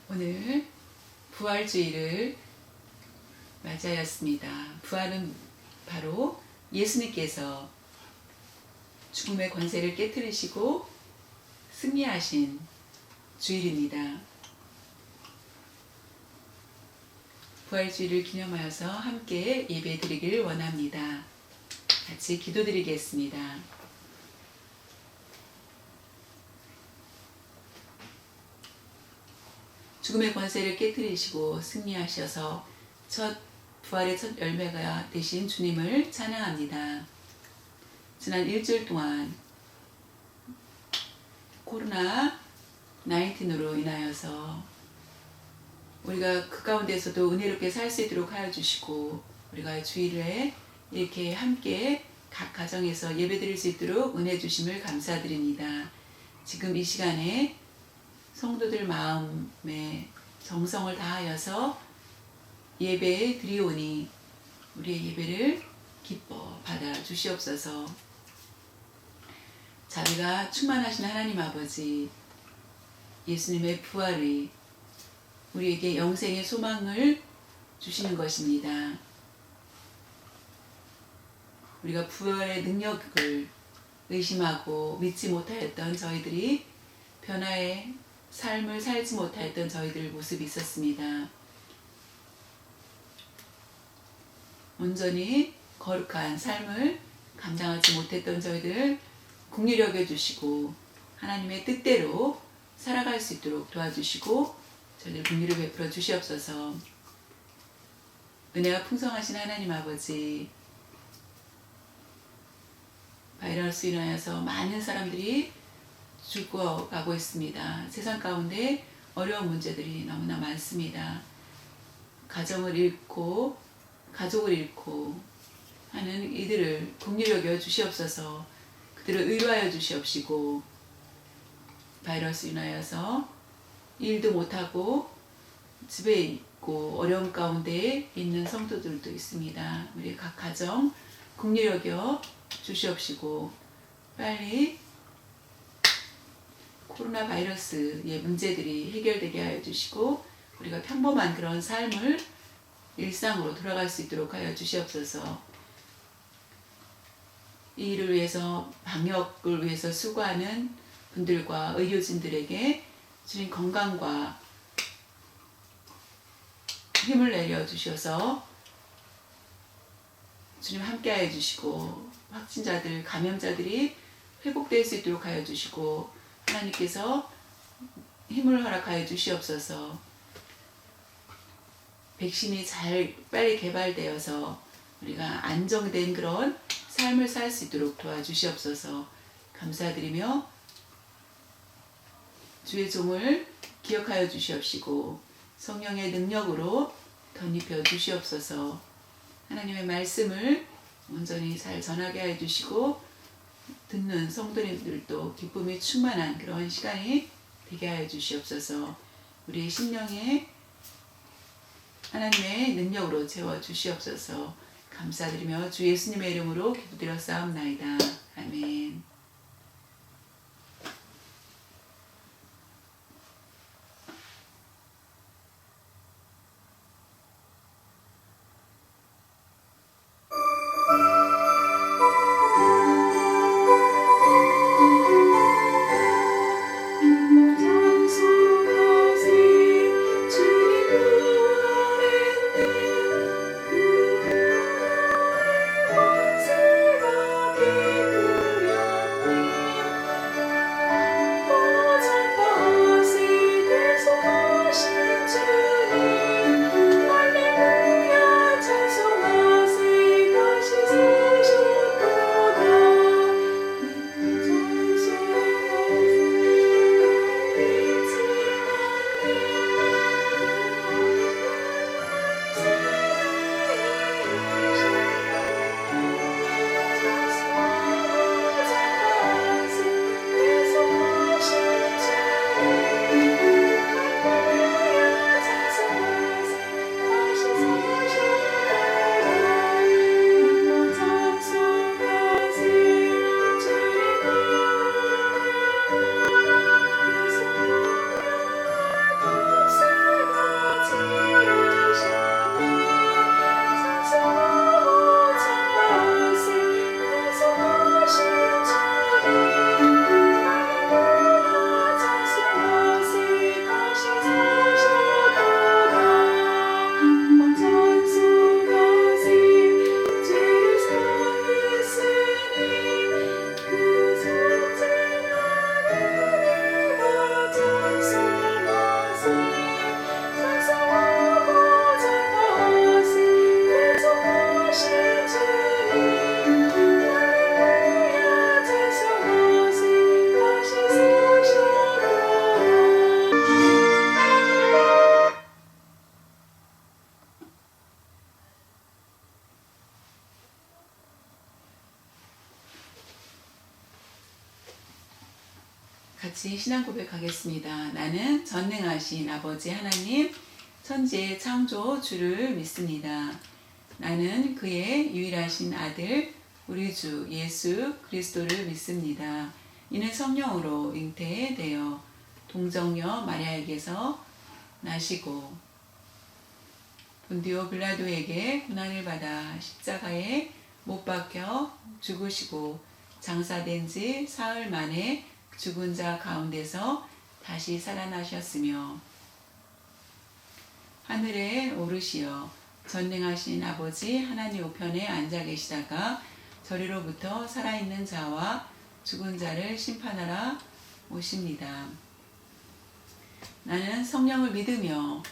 오늘 부활주의를 맞이하였습니다. 부활은 바로 예수님께서 죽음의 권세를 깨뜨리시고 승리하신 주일입니다. 부활주의를 기념하여서 함께 예배 드리길 원합니다. 같이 기도드리겠습니다. 죽음의 권세를 깨뜨리시고 승리하셔서 부활의 첫 열매가 되신 주님을 찬양합니다. 지난 일주일 동안 코로나 19으로 인하여서 우리가 그 가운데서도 은혜롭게 살 수 있도록 하여 주시고, 우리가 주일에 이렇게 함께 각 가정에서 예배 드릴 수 있도록 은혜 주심을 감사드립니다. 지금 이 시간에 성도들 마음에 정성을 다하여서 예배 드리오니 우리의 예배를 기뻐 받아 주시옵소서. 자비가 충만하신 하나님 아버지, 예수님의 부활이 우리에게 영생의 소망을 주시는 것입니다. 우리가 부활의 능력을 의심하고 믿지 못하였던 저희들이 변화의 삶을 살지 못하였던 저희들 모습이 있었습니다. 온전히 거룩한 삶을 감당하지 못했던 저희들 긍휼히 여겨주시고 하나님의 뜻대로 살아갈 수 있도록 도와주시고 저희들 긍휼을 베풀어 주시옵소서. 은혜가 풍성하신 하나님 아버지, 바이러스로 인하여서 많은 사람들이 죽어가고 있습니다. 세상 가운데 어려운 문제들이 너무나 많습니다. 가정을 잃고 가족을 잃고 하는 이들을 긍휼히 여겨 주시옵소서. 그들을 위로하여 주시옵시고, 바이러스로 인하여서 일도 못하고 집에 있고 어려운 가운데 있는 성도들도 있습니다. 우리 각 가정 긍휼히 여겨 주시옵시고, 빨리 코로나 바이러스의 문제들이 해결되게 하여 주시고 우리가 평범한 그런 삶을 일상으로 돌아갈 수 있도록 하여 주시옵소서. 이 일을 위해서, 방역을 위해서 수고하는 분들과 의료진들에게 주님 건강과 힘을 내려 주셔서 주님 함께하여 주시고, 확진자들, 감염자들이 회복될 수 있도록 하여 주시고, 하나님께서 힘을 허락하여 주시옵소서. 백신이 빨리 개발되어서 우리가 안정된 그런 삶을 살 수 있도록 도와주시옵소서. 감사드리며 주의 종을 기억하여 주시옵시고 성령의 능력으로 덧입혀 주시옵소서. 하나님의 말씀을 온전히 잘 전하게 하여 주시고 듣는 성도님들도 기쁨이 충만한 그런 시간이 되게 하여 주시옵소서. 우리의 심령에 하나님의 능력으로 채워 주시옵소서. 감사드리며 주 예수님의 이름으로 기도드렸사옵나이다. 아멘. 같이 신앙 고백하겠습니다. 나는 전능하신 아버지 하나님 천지의 창조 주를 믿습니다. 나는 그의 유일하신 아들 우리 주 예수 그리스도를 믿습니다. 이는 성령으로 잉태되어 동정녀 마리아에게서 나시고 본디오 빌라도에게 고난을 받아 십자가에 못 박혀 죽으시고 장사된 지 사흘 만에 죽은 자 가운데서 다시 살아나셨으며 하늘에 오르시어 전능하신 아버지 하나님 우편에 앉아 계시다가 저리로부터 살아있는 자와 죽은 자를 심판하러 오십니다. 나는 성령을 믿으며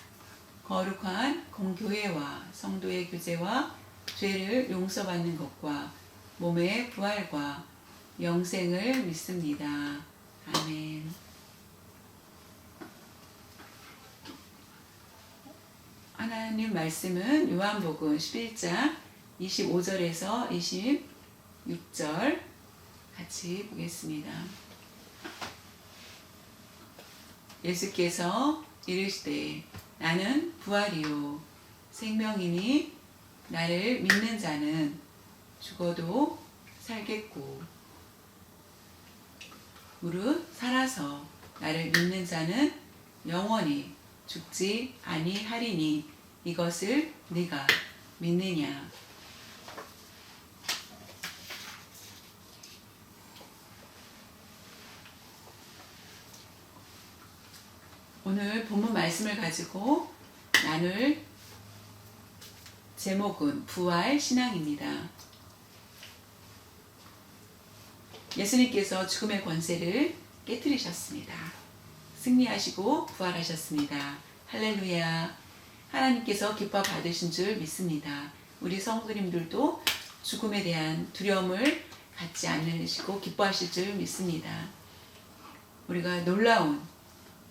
거룩한 공교회와 성도의 교제와 죄를 용서받는 것과 몸의 부활과 영생을 믿습니다. 아멘. 하나님 말씀은 요한복음 11장 25절에서 26절 같이 보겠습니다. 예수께서 이르시되 나는 부활이요 생명이니 나를 믿는 자는 죽어도 살겠고 무릇 살아서 나를 믿는 자는 영원히 죽지 아니하리니 이것을 네가 믿느냐. 오늘 본문 말씀을 가지고 나눌 제목은 부활 신앙입니다. 예수님께서 죽음의 권세를 깨뜨리셨습니다. 승리하시고 부활하셨습니다. 할렐루야. 하나님께서 기뻐 받으신 줄 믿습니다. 우리 성도님들도 죽음에 대한 두려움을 갖지 않으시고 기뻐하실 줄 믿습니다. 우리가 놀라운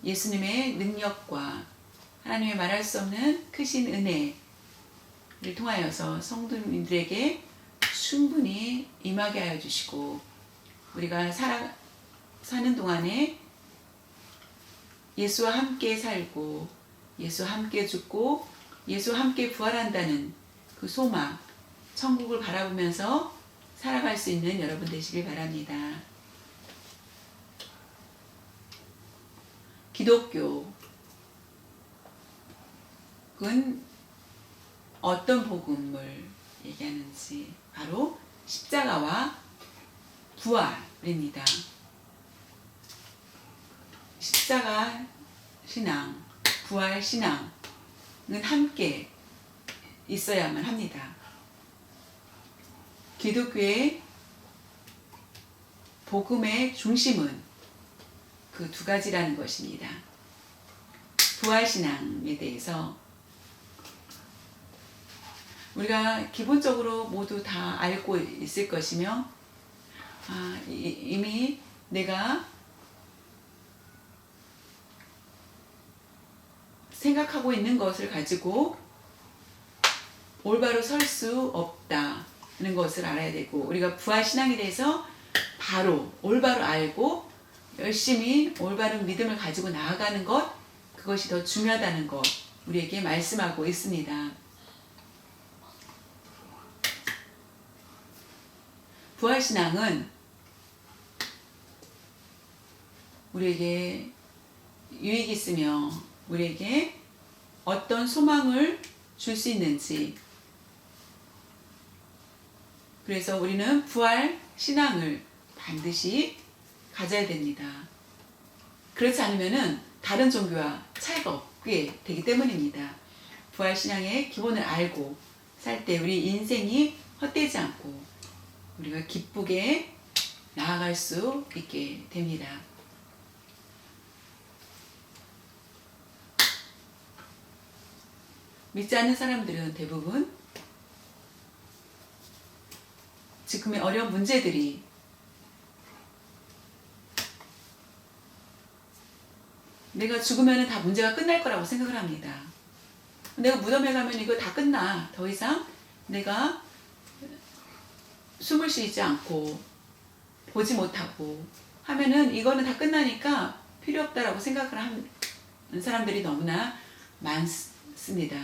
예수님의 능력과 하나님의 말할 수 없는 크신 은혜를 통하여서 성도님들에게 충분히 임하게 하여 주시고 우리가 사는 동안에 예수와 함께 살고 예수와 함께 죽고 예수와 함께 부활한다는 그 소망, 천국을 바라보면서 살아갈 수 있는 여러분 되시길 바랍니다. 기독교는 어떤 복음을 얘기하는지 바로 십자가와 부활입니다. 십자가 신앙, 부활 신앙은 함께 있어야만 합니다. 기독교의 복음의 중심은 그 두 가지라는 것입니다. 부활 신앙에 대해서 우리가 기본적으로 모두 다 알고 있을 것이며 이미 내가 생각하고 있는 것을 가지고 올바로 설 수 없다는 것을 알아야 되고 우리가 부활신앙에 대해서 바로 올바로 알고 열심히 올바른 믿음을 가지고 나아가는 것 그것이 더 중요하다는 것 우리에게 말씀하고 있습니다. 부활신앙은 우리에게 유익이 있으며 우리에게 어떤 소망을 줄 수 있는지 그래서 우리는 부활 신앙을 반드시 가져야 됩니다. 그렇지 않으면 다른 종교와 차이가 없게 되기 때문입니다. 부활 신앙의 기본을 알고 살 때 우리 인생이 헛되지 않고 우리가 기쁘게 나아갈 수 있게 됩니다. 믿지 않는 사람들은 대부분 지금의 어려운 문제들이 내가 죽으면 다 문제가 끝날 거라고 생각을 합니다. 내가 무덤에 가면 이거 다 끝나. 더 이상 내가 숨을 쉬지 않고 보지 못하고 하면은 이거는 다 끝나니까 필요 없다라고 생각을 하는 사람들이 너무나 많습니다.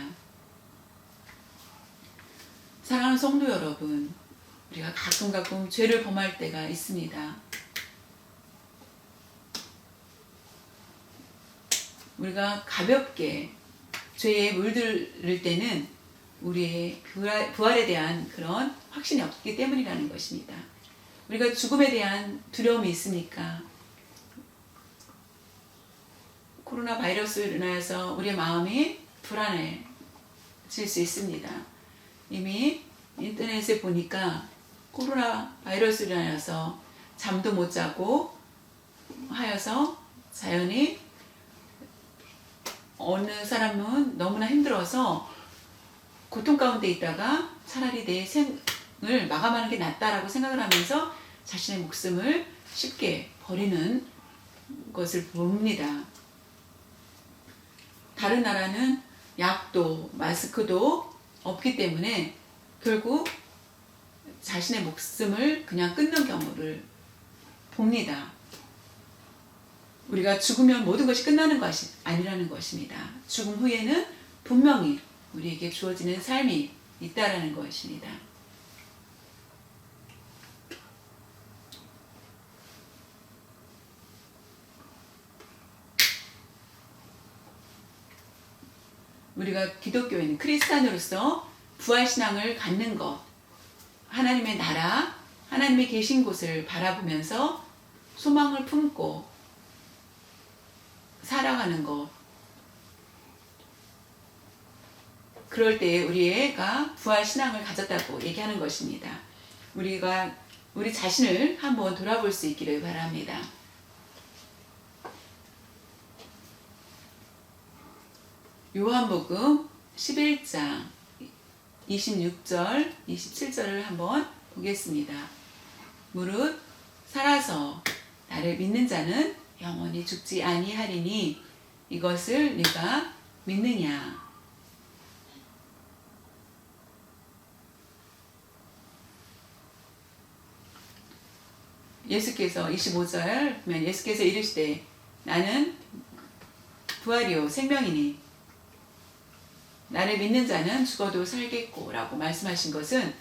사랑하는 성도 여러분, 우리가 가끔 죄를 범할 때가 있습니다. 우리가 가볍게 죄에 물들 때는 우리의 부활에 대한 그런 확신이 없기 때문이라는 것입니다. 우리가 죽음에 대한 두려움이 있습니까? 코로나 바이러스로 인하여서 우리의 마음이 불안해질 수 있습니다. 이미 인터넷에 보니까 코로나 바이러스로 인하여서 잠도 못 자고 하여서 자연히 어느 사람은 너무나 힘들어서 고통 가운데 있다가 차라리 내 생을 마감하는 게 낫다라고 생각을 하면서 자신의 목숨을 쉽게 버리는 것을 봅니다. 다른 나라는 약도 마스크도 없기 때문에 결국 자신의 목숨을 그냥 끊는 경우를 봅니다. 우리가 죽으면 모든 것이 끝나는 것이 아니라는 것입니다. 죽음 후에는 분명히 우리에게 주어지는 삶이 있다라는 것입니다. 우리가 기독교인 크리스찬으로서 부활신앙을 갖는 것, 하나님의 나라, 하나님의 계신 곳을 바라보면서 소망을 품고 살아가는 것, 그럴 때 우리가 부활신앙을 가졌다고 얘기하는 것입니다. 우리가 우리 자신을 한번 돌아볼 수 있기를 바랍니다. 요한복음 11장 26절, 27절을 한번 보겠습니다. 무릇 살아서 나를 믿는 자는 영원히 죽지 아니하리니 이것을 네가 믿느냐? 예수께서 25절 보면 예수께서 이르시되 나는 부활이요 생명이니 나를 믿는 자는 죽어도 살겠고 라고 말씀하신 것은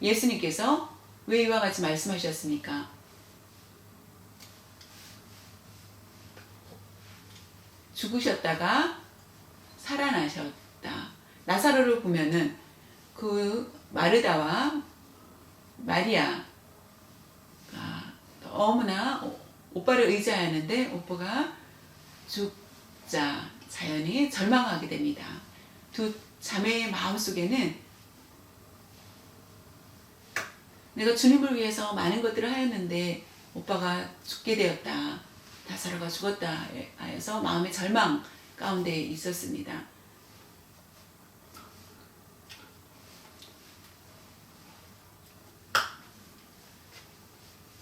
예수님께서 왜 이와 같이 말씀하셨습니까? 죽으셨다가 살아나셨다. 나사로를 보면은 그 마르다와 마리아가 너무나 오빠를 의지하였는데 오빠가 죽자 자연히 절망하게 됩니다. 두 자매의 마음속에는 내가 주님을 위해서 많은 것들을 하였는데 오빠가 죽게 되었다. 나사로가 죽었다 하여서 마음의 절망 가운데 있었습니다.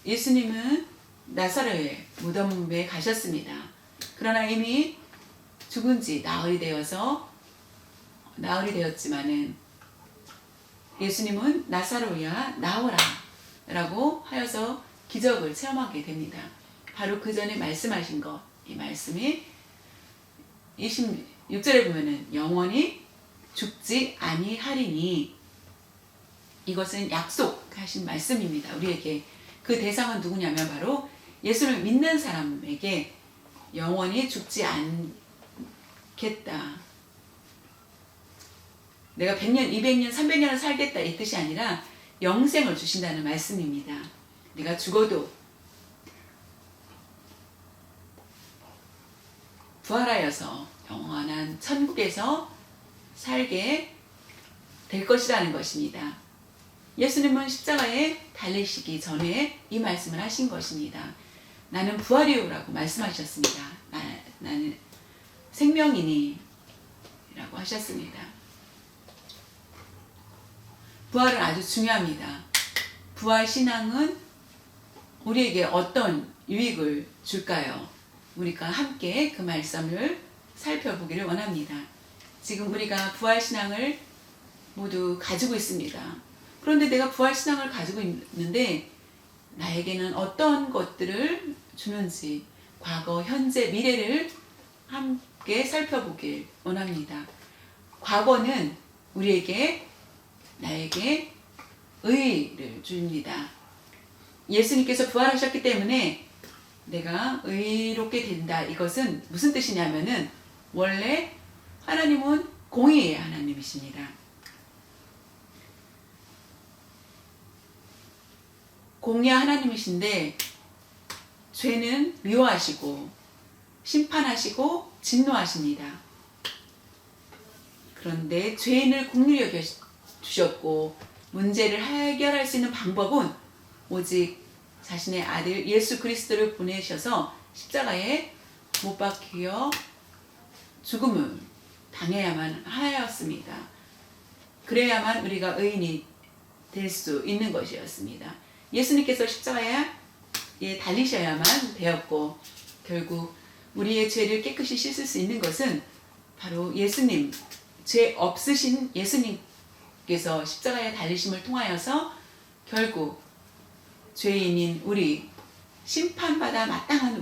예수님은 나사로의 무덤에 가셨습니다. 그러나 이미 죽은 지 나흘이 되었지만은 예수님은 나사로야 나오라 라고 하여서 기적을 체험하게 됩니다. 바로 그 전에 말씀하신 것, 이 말씀이 26절에 보면은 영원히 죽지 아니하리니 이것은 약속하신 말씀입니다. 우리에게 그 대상은 누구냐면 바로 예수를 믿는 사람에게 영원히 죽지 않겠다. 내가 100년, 200년, 300년을 살겠다 이 뜻이 아니라 영생을 주신다는 말씀입니다. 내가 죽어도 부활하여서 영원한 천국에서 살게 될 것이라는 것입니다. 예수님은 십자가에 달리시기 전에 이 말씀을 하신 것입니다. 나는 부활이요라고 말씀하셨습니다. 나는 생명이니 라고 하셨습니다. 부활은 아주 중요합니다. 부활신앙은 우리에게 어떤 유익을 줄까요? 우리가 함께 그 말씀을 살펴보기를 원합니다. 지금 우리가 부활신앙을 모두 가지고 있습니다. 그런데 내가 부활신앙을 가지고 있는데 나에게는 어떤 것들을 주는지 과거, 현재, 미래를 함께 살펴보길 원합니다. 과거는 우리에게 나에게 의를 줍니다. 예수님께서 부활하셨기 때문에 내가 의롭게 된다. 이것은 무슨 뜻이냐면은 원래 하나님은 공의의 하나님이십니다. 공의의 하나님이신데 죄는 미워하시고 심판하시고 진노하십니다. 그런데 죄인을 긍휼히 여겨 주셨고 문제를 해결할 수 있는 방법은 오직 자신의 아들 예수 그리스도를 보내셔서 십자가에 못 박혀 죽음을 당해야만 하였습니다. 그래야만 우리가 의인이 될 수 있는 것이었습니다. 예수님께서 십자가에 달리셔야만 되었고 결국 우리의 죄를 깨끗이 씻을 수 있는 것은 바로 예수님, 죄 없으신 예수님께서 십자가에 달리심을 통하여서 결국 죄인인 우리, 심판받아 마땅한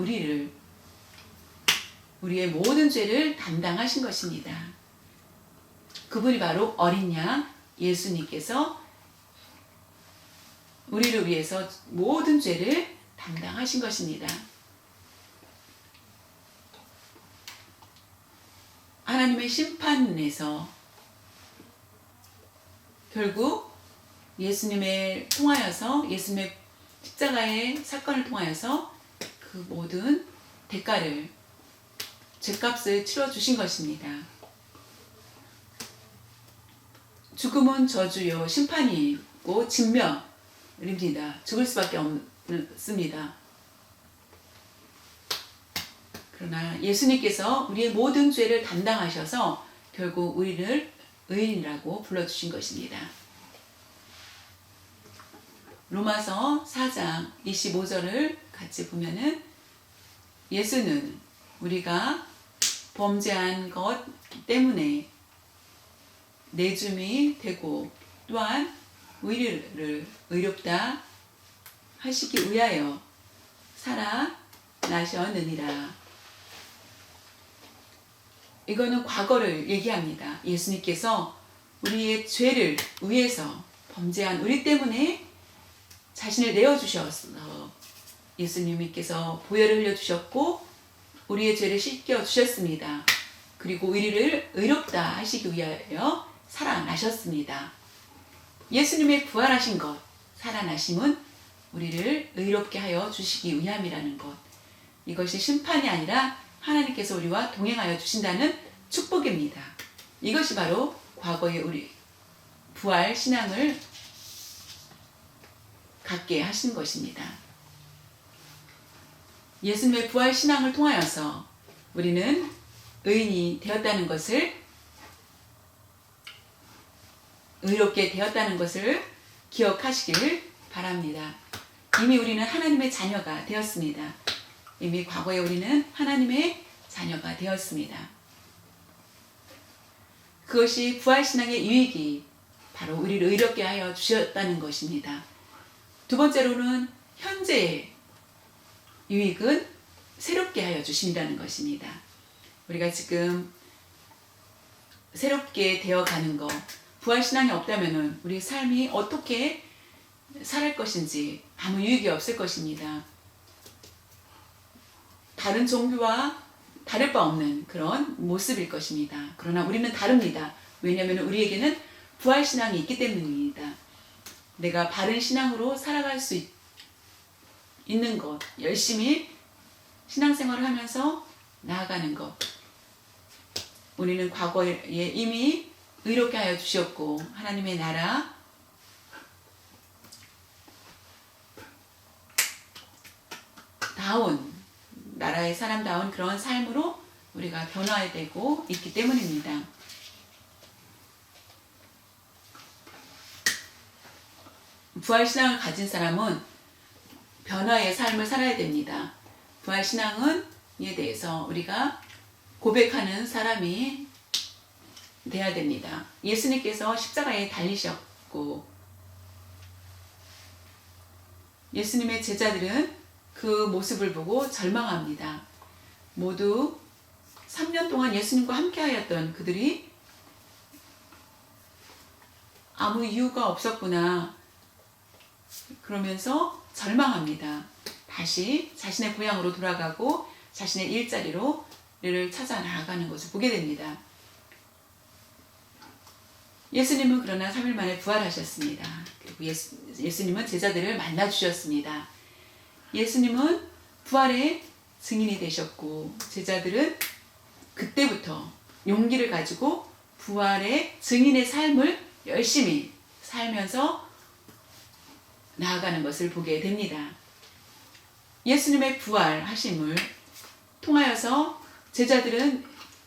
우리의 모든 죄를 담당하신 것입니다. 그분이 바로 어린 양 예수님께서 우리를 위해서 모든 죄를 담당하신 것입니다. 하나님의 심판에서 결국 예수님을 통하여서 예수님의 십자가의 사건을 통하여서 그 모든 대가를 죄값을 치러주신 것입니다. 죽음은 저주요 심판이고 진멸입니다. 죽을 수밖에 없습니다. 그러나 예수님께서 우리의 모든 죄를 담당하셔서 결국 우리를 의인이라고 불러주신 것입니다. 로마서 4장 25절을 같이 보면은 예수는 우리가 범죄한 것 때문에 내줌이 되고 또한 우리를 의롭다 하시기 위하여 살아나셨느니라. 이거는 과거를 얘기합니다. 예수님께서 우리의 죄를 위해서 범죄한 우리 때문에 자신을 내어주셔서 예수님께서 보혈을 흘려주셨고 우리의 죄를 씻겨주셨습니다. 그리고 우리를 의롭다 하시기 위하여 살아나셨습니다. 예수님의 부활하신 것, 살아나심은 우리를 의롭게 하여 주시기 위함이라는 것. 이것이 심판이 아니라 하나님께서 우리와 동행하여 주신다는 축복입니다. 이것이 바로 과거의 우리 부활 신앙을 갖게 하신 것입니다. 예수님의 부활 신앙을 통하여서 우리는 의인이 되었다는 것을, 의롭게 되었다는 것을 기억하시길 바랍니다. 이미 우리는 하나님의 자녀가 되었습니다. 이미 과거에 우리는 하나님의 자녀가 되었습니다. 그것이 부활신앙의 유익이 바로 우리를 의롭게 하여 주셨다는 것입니다. 두 번째로는 현재의 유익은 새롭게 하여 주신다는 것입니다. 우리가 지금 새롭게 되어가는 것, 부활신앙이 없다면 우리 삶이 어떻게 살할 것인지 아무 유익이 없을 것입니다. 다른 종교와 다를 바 없는 그런 모습일 것입니다. 그러나 우리는 다릅니다. 왜냐하면 우리에게는 부활신앙이 있기 때문입니다. 내가 바른 신앙으로 살아갈 수 있는 것, 열심히 신앙생활을 하면서 나아가는 것. 우리는 과거에 이미 의롭게 하여 주셨고 하나님의 나라, 나라의 사람다운 그런 삶으로 우리가 변화되고 있기 때문입니다. 부활신앙을 가진 사람은 변화의 삶을 살아야 됩니다. 부활신앙에 대해서 우리가 고백하는 사람이 돼야 됩니다. 예수님께서 십자가에 달리셨고 예수님의 제자들은 그 모습을 보고 절망합니다. 모두 3년 동안 예수님과 함께하였던 그들이 아무 이유가 없었구나. 그러면서 절망합니다. 다시 자신의 고향으로 돌아가고 자신의 일자리로 를 찾아 나아가는 것을 보게 됩니다. 예수님은 그러나 3일 만에 부활하셨습니다. 그리고 예수님은 제자들을 만나 주셨습니다. 예수님은 부활의 증인이 되셨고 제자들은 그때부터 용기를 가지고 부활의 증인의 삶을 열심히 살면서 나아가는 것을 보게 됩니다. 예수님의 부활하심을 통하여서 제자들은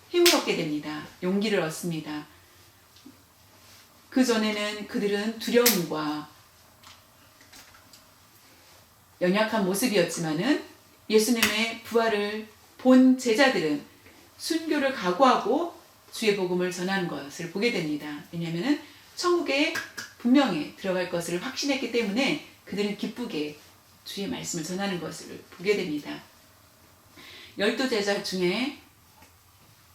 힘을 얻게 됩니다. 용기를 얻습니다. 그 전에는 그들은 두려움과 연약한 모습이었지만은 예수님의 부활을 본 제자들은 순교를 각오하고 주의 복음을 전하는 것을 보게 됩니다. 왜냐하면 천국에 분명히 들어갈 것을 확신했기 때문에 그들은 기쁘게 주의 말씀을 전하는 것을 보게 됩니다. 12제자 중에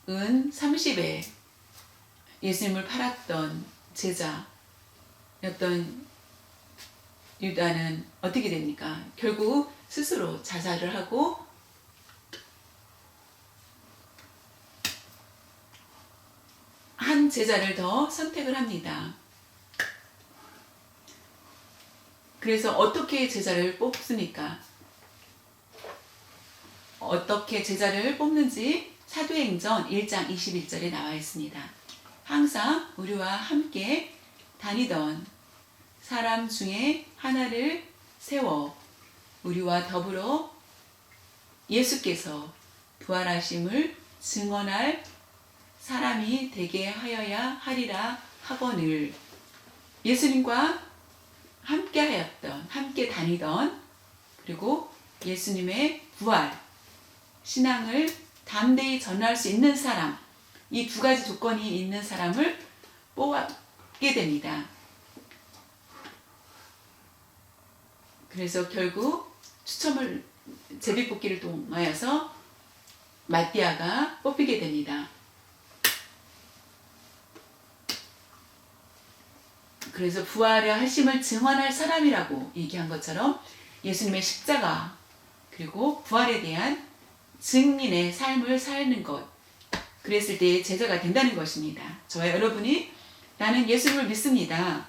은 30에 예수님을 팔았던 제자였던 유다는 어떻게 됩니까? 결국 스스로 자살을 하고 한 제자를 더 선택을 합니다. 그래서 어떻게 제자를 뽑습니까? 어떻게 제자를 뽑는지 사도행전 1장 21절에 나와 있습니다. 항상 우리와 함께 다니던 사람 중에 하나를 세워 우리와 더불어 예수께서 부활하심을 증언할 사람이 되게 하여야 하리라 하거늘. 예수님과 함께 하였던, 함께 다니던, 그리고 예수님의 부활, 신앙을 담대히 전할 수 있는 사람, 이 두 가지 조건이 있는 사람을 뽑게 됩니다. 그래서 결국 추첨을 제비뽑기를 통하여서 마띠아가 뽑히게 됩니다. 그래서 부활의 하심을 증언할 사람이라고 얘기한 것처럼 예수님의 십자가 그리고 부활에 대한 증인의 삶을 사는 것, 그랬을 때 제자가 된다는 것입니다. 저와 여러분이 나는 예수님을 믿습니다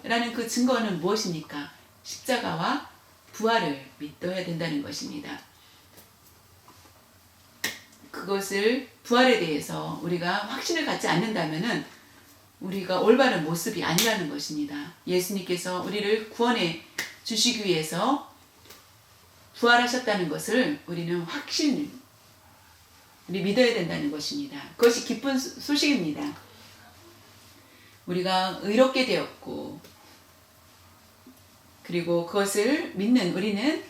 라는 그 증거는 무엇입니까? 십자가와 부활을 믿어야 된다는 것입니다. 그것을 부활에 대해서 우리가 확신을 갖지 않는다면은 우리가 올바른 모습이 아니라는 것입니다. 예수님께서 우리를 구원해 주시기 위해서 부활하셨다는 것을 우리는 확신을 믿어야 된다는 것입니다. 그것이 기쁜 소식입니다. 우리가 의롭게 되었고 그리고 그것을 믿는 우리는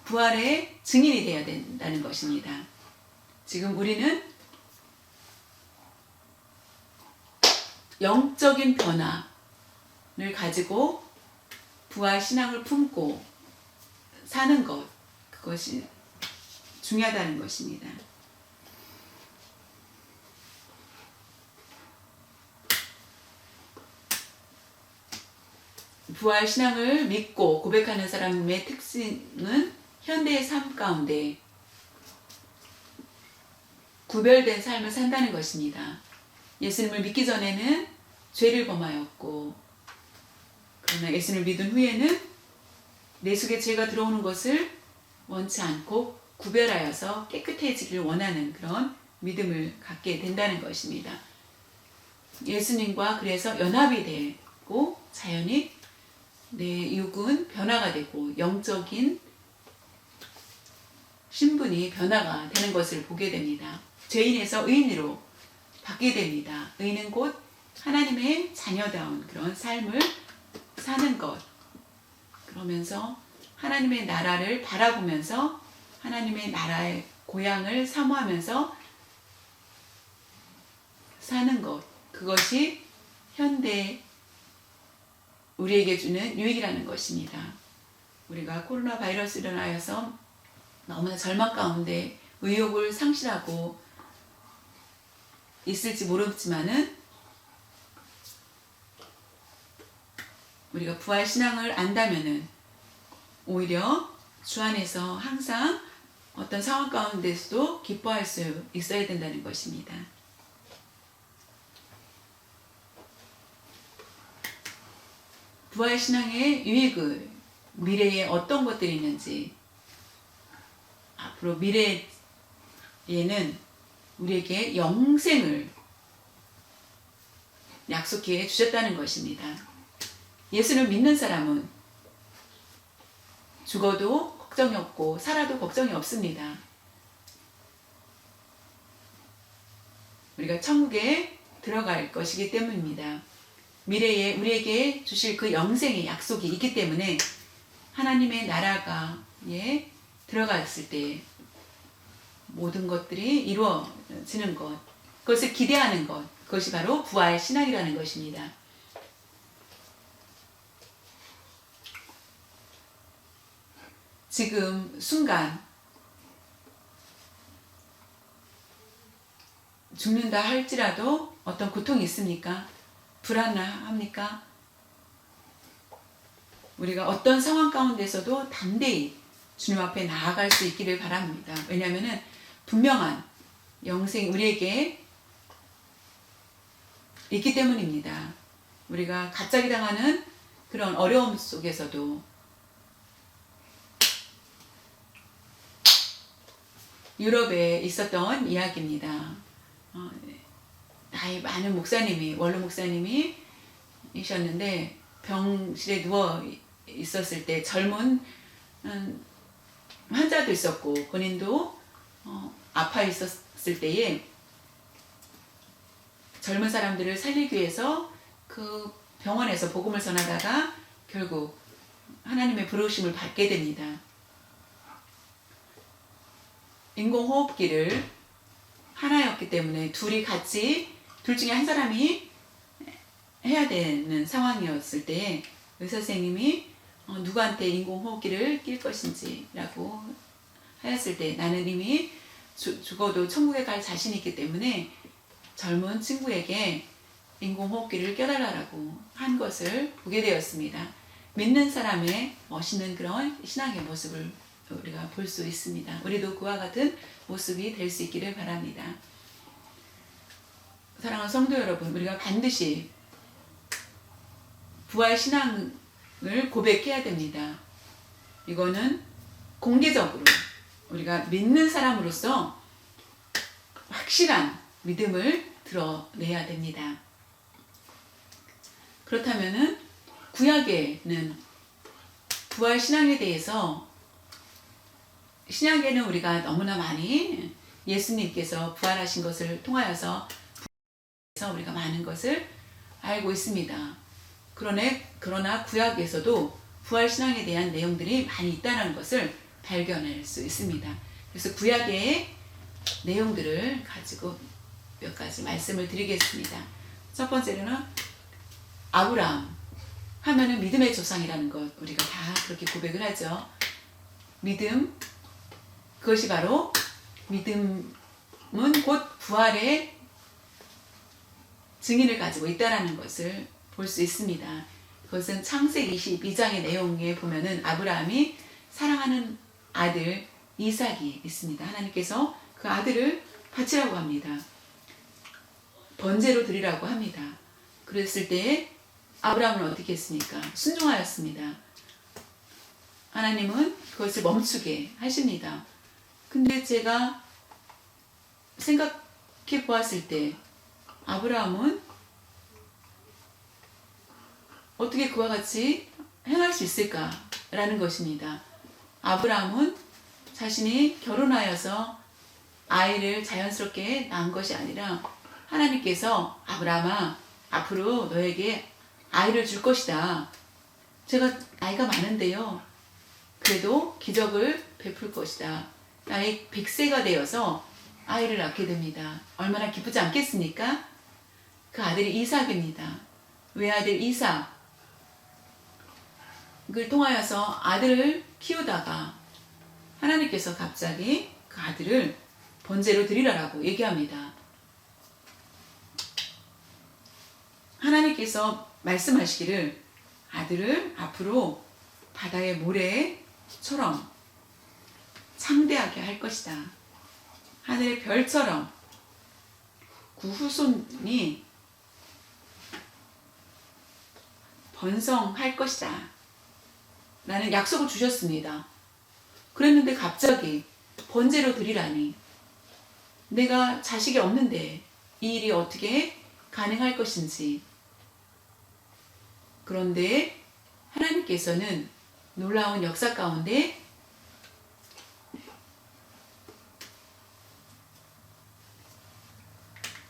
부활의 증인이 되어야 된다는 것입니다. 지금 우리는 영적인 변화를 가지고 부활 신앙을 품고 사는 것, 그것이 중요하다는 것입니다. 부활 신앙을 믿고 고백하는 사람의 특징은 현대의 삶 가운데 구별된 삶을 산다는 것입니다. 예수님을 믿기 전에는 죄를 범하였고 그러나 예수님을 믿은 후에는 내 속에 죄가 들어오는 것을 원치 않고 구별하여서 깨끗해지기를 원하는 그런 믿음을 갖게 된다는 것입니다. 예수님과 그래서 연합이 되고 자연히 내 육은 변화가 되고 영적인 신분이 변화가 되는 것을 보게 됩니다. 죄인에서 의인으로 바뀌게 됩니다. 의인은 곧 하나님의 자녀다운 그런 삶을 사는 것. 그러면서 하나님의 나라를 바라보면서 하나님의 나라의 고향을 사모하면서 사는 것. 그것이 현대 우리에게 주는 유익이라는 것입니다. 우리가 코로나 바이러스로 인하여서 너무나 절망 가운데 의욕을 상실하고 있을지 모르지만은 우리가 부활 신앙을 안다면은 오히려 주 안에서 항상 어떤 상황 가운데서도 기뻐할 수 있어야 된다는 것입니다. 부활 신앙의 유익을 미래에 어떤 것들이 있는지 앞으로 미래에는 우리에게 영생을 약속해 주셨다는 것입니다. 예수를 믿는 사람은 죽어도 걱정이 없고 살아도 걱정이 없습니다. 우리가 천국에 들어갈 것이기 때문입니다. 미래에 우리에게 주실 그 영생의 약속이 있기 때문에 하나님의 나라가 들어갔을 때 모든 것들이 이루어지는 것, 그것을 기대하는 것, 그것이 바로 부활 신앙이라는 것입니다. 지금 순간 죽는다 할지라도 어떤 고통이 있습니까? 불안합니까? 우리가 어떤 상황 가운데서도 담대히 주님 앞에 나아갈 수 있기를 바랍니다. 왜냐하면 분명한 영생이 우리에게 있기 때문입니다. 우리가 갑자기 당하는 그런 어려움 속에서도 유럽에 있었던 이야기입니다. 나이 많은 목사님이, 원로 목사님이 이셨는데 병실에 누워 있었을 때 젊은 환자도 있었고 본인도 아파 있었을 때에 젊은 사람들을 살리기 위해서 그 병원에서 복음을 전하다가 결국 하나님의 부르심을 받게 됩니다. 인공호흡기를 하나였기 때문에 둘이 같이 둘 중에 한 사람이 해야 되는 상황이었을 때 의사 선생님이 누구한테 인공호흡기를 낄 것인지 라고 하였을 때 나는 이미 죽어도 천국에 갈 자신이 있기 때문에 젊은 친구에게 인공호흡기를 껴달라고 한 것을 보게 되었습니다. 믿는 사람의 멋있는 그런 신앙의 모습을 우리가 볼 수 있습니다. 우리도 그와 같은 모습이 될 수 있기를 바랍니다. 사랑하는 성도 여러분, 우리가 반드시 부활 신앙을 고백해야 됩니다. 이거는 공개적으로 우리가 믿는 사람으로서 확실한 믿음을 드러내야 됩니다. 그렇다면은 구약에는 부활 신앙에 대해서 신약에는 우리가 너무나 많이 예수님께서 부활하신 것을 통하여서 우리가 많은 것을 알고 있습니다. 그러나 구약에서도 부활신앙에 대한 내용들이 많이 있다는 것을 발견할 수 있습니다. 그래서 구약의 내용들을 가지고 몇 가지 말씀을 드리겠습니다. 첫 번째로는 아브라함 하면은 믿음의 조상이라는 것 우리가 다 그렇게 고백을 하죠. 믿음, 그것이 바로 믿음은 곧 부활의 증인을 가지고 있다는 것을 볼 수 있습니다. 그것은 창세기 22장의 내용에 보면은 아브라함이 사랑하는 아들 이삭이 있습니다. 하나님께서 그 아들을 바치라고 합니다. 번제로 드리라고 합니다. 그랬을 때 아브라함은 어떻게 했습니까? 순종하였습니다. 하나님은 그것을 멈추게 하십니다. 근데 제가 생각해 보았을 때 아브라함은 어떻게 그와 같이 행할 수 있을까라는 것입니다. 아브라함은 자신이 결혼하여서 아이를 자연스럽게 낳은 것이 아니라 하나님께서 아브라함아 앞으로 너에게 아이를 줄 것이다. 제가 나이가 많은데요. 그래도 기적을 베풀 것이다. 나이 100세가 되어서 아이를 낳게 됩니다. 얼마나 기쁘지 않겠습니까? 그 아들이 이삭입니다. 외아들 이삭을 통하여서 아들을 키우다가 하나님께서 갑자기 그 아들을 번제로 드리라고 얘기합니다. 하나님께서 말씀하시기를 아들을 앞으로 바다의 모래처럼 창대하게 할 것이다. 하늘의 별처럼 그 후손이 번성할 것이다. 라는 약속을 주셨습니다. 그랬는데 갑자기 번제로 드리라니. 내가 자식이 없는데 이 일이 어떻게 가능할 것인지. 그런데 하나님께서는 놀라운 역사 가운데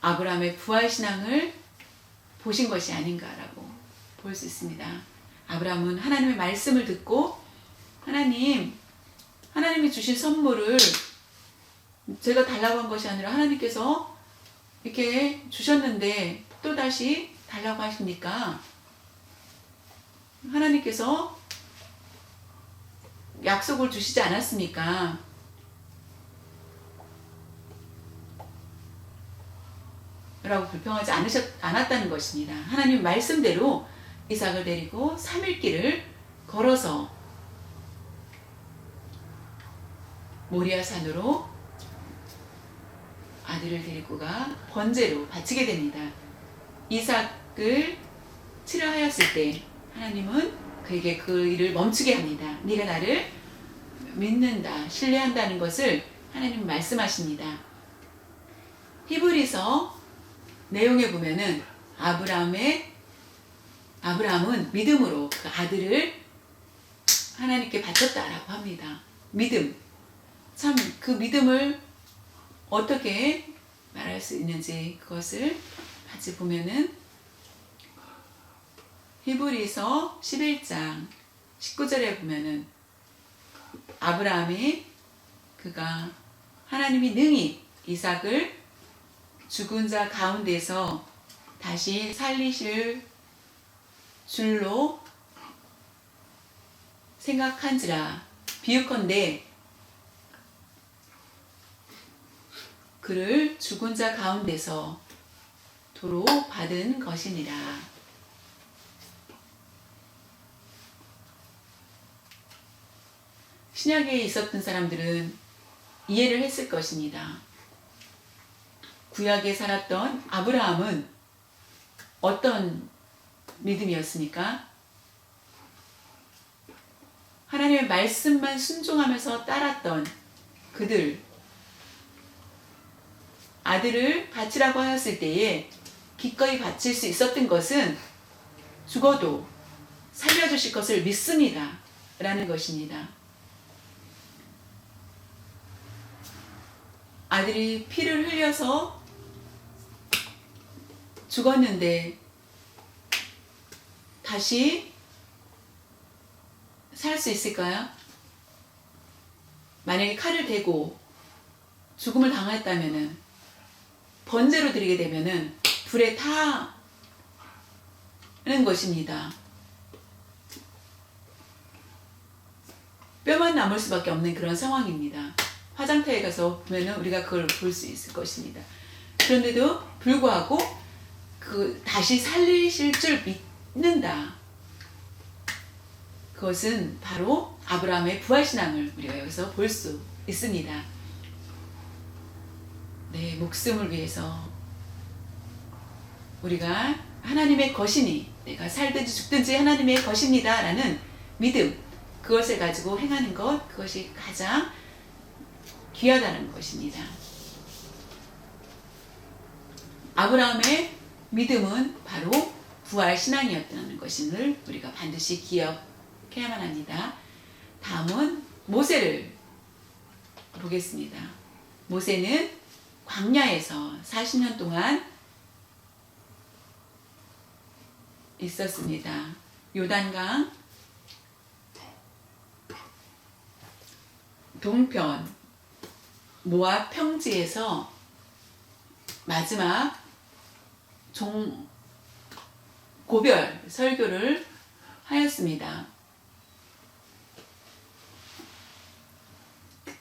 아브라함의 부활신앙을 보신 것이 아닌가라고 볼 수 있습니다. 아브라함은 하나님의 말씀을 듣고 하나님이 주신 선물을 제가 달라고 한 것이 아니라 하나님께서 이렇게 주셨는데 또다시 달라고 하십니까? 하나님께서 약속을 주시지 않았습니까? 라고 불평하지 않았다는 것입니다. 하나님 말씀대로 이삭을 데리고 3일 길을 걸어서 모리아 산으로 아들을 데리고 가 번제로 바치게 됩니다. 이삭을 치료하였을 때 하나님은 그에게 그 일을 멈추게 합니다. 네가 나를 믿는다, 신뢰한다는 것을 하나님은 말씀하십니다. 히브리서 내용에 보면은 아브라함은 믿음으로 그 아들을 하나님께 바쳤다라고 합니다. 믿음. 참 그 믿음을 어떻게 말할 수 있는지 그것을 같이 보면은 히브리서 11장 19절에 보면은 아브라함이 그가 하나님이 능히 이삭을 죽은 자 가운데서 다시 살리실 줄로 생각한지라 비유컨대 그를 죽은 자 가운데서 도로 받은 것이니라. 신약에 있었던 사람들은 이해를 했을 것입니다. 구약에 살았던 아브라함은 어떤 믿음이었습니까? 하나님의 말씀만 순종하면서 따랐던 그들, 아들을 바치라고 하였을 때에 기꺼이 바칠 수 있었던 것은 죽어도 살려주실 것을 믿습니다. 라는 것입니다. 아들이 피를 흘려서 죽었는데 다시 살 수 있을까요? 만약에 칼을 대고 죽음을 당했다면은 번제로 드리게 되면은 불에 타는 것입니다. 뼈만 남을 수밖에 없는 그런 상황입니다. 화장터에 가서 보면은 우리가 그걸 볼 수 있을 것입니다. 그런데도 불구하고 다시 살리실 줄 믿는다. 그것은 바로 아브라함의 부활신앙을 우리가 여기서 볼 수 있습니다. 내 목숨을 위해서 우리가 하나님의 것이니 내가 살든지 죽든지 하나님의 것입니다 라는 믿음, 그것을 가지고 행하는 것, 그것이 가장 귀하다는 것입니다. 아브라함의 믿음은 바로 부활신앙이었다는 것을 우리가 반드시 기억해야만 합니다. 다음은 모세를 보겠습니다. 모세는 광야에서 40년 동안 있었습니다. 요단강 동편 모압 평지에서 마지막 고별 설교를 하였습니다.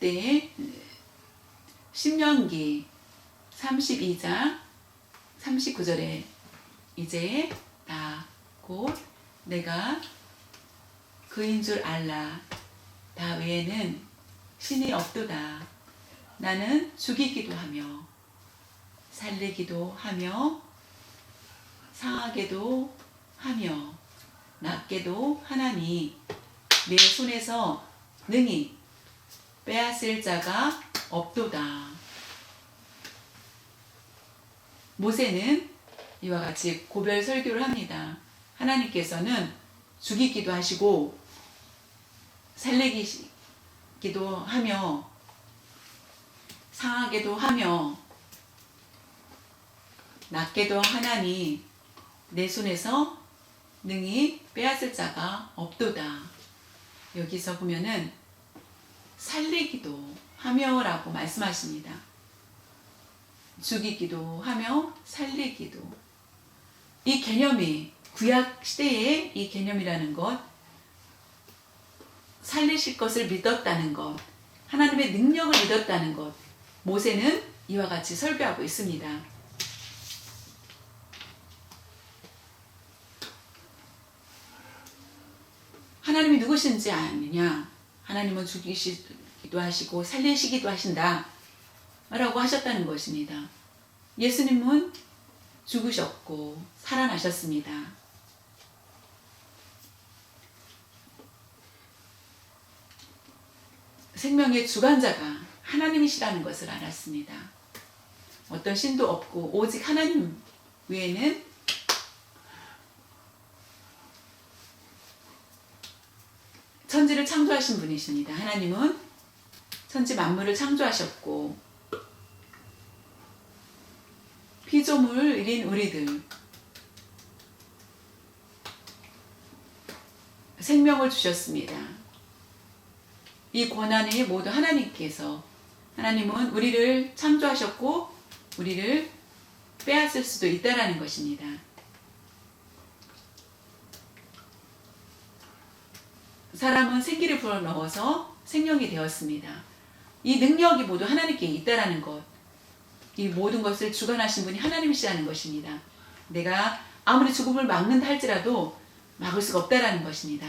그때의 신명기 32장 39절에 이제 나 곧 내가 그인 줄 알라. 나 외에는 신이 없도다. 나는 죽이기도 하며 살리기도 하며 상하게도 하며 낫게도 하나니 내 손에서 능히 빼앗을 자가 없도다. 모세는 이와 같이 고별 설교를 합니다. 하나님께서는 죽이기도 하시고 살리기도 하며 상하게도 하며 낫게도 하나니 내 손에서 능히 빼앗을 자가 없도다. 여기서 보면은 살리기도 하며라고 말씀하십니다. 죽이기도 하며 살리기도. 이 개념이 구약 시대의 이 개념이라는 것, 살리실 것을 믿었다는 것, 하나님의 능력을 믿었다는 것, 모세는 이와 같이 설교하고 있습니다. 하나님이 누구신지 아느냐? 하나님은 죽이시기도 하시고 살리시기도 하신다 라고 하셨다는 것입니다. 예수님은 죽으셨고 살아나셨습니다. 생명의 주관자가 하나님이시라는 것을 알았습니다. 어떤 신도 없고 오직 하나님 외에는 천지를 창조하신 분이십니다. 하나님은 천지 만물을 창조하셨고 피조물인 우리들 생명을 주셨습니다. 이 권한이 모두 하나님께서, 하나님은 우리를 창조하셨고 우리를 빼앗을 수도 있다라는 것입니다. 사람은 생기를 불어넣어서 생명이 되었습니다. 이 능력이 모두 하나님께 있다라는 것, 이 모든 것을 주관하신 분이 하나님이시라는 것입니다. 내가 아무리 죽음을 막는다 할지라도 막을 수가 없다라는 것입니다.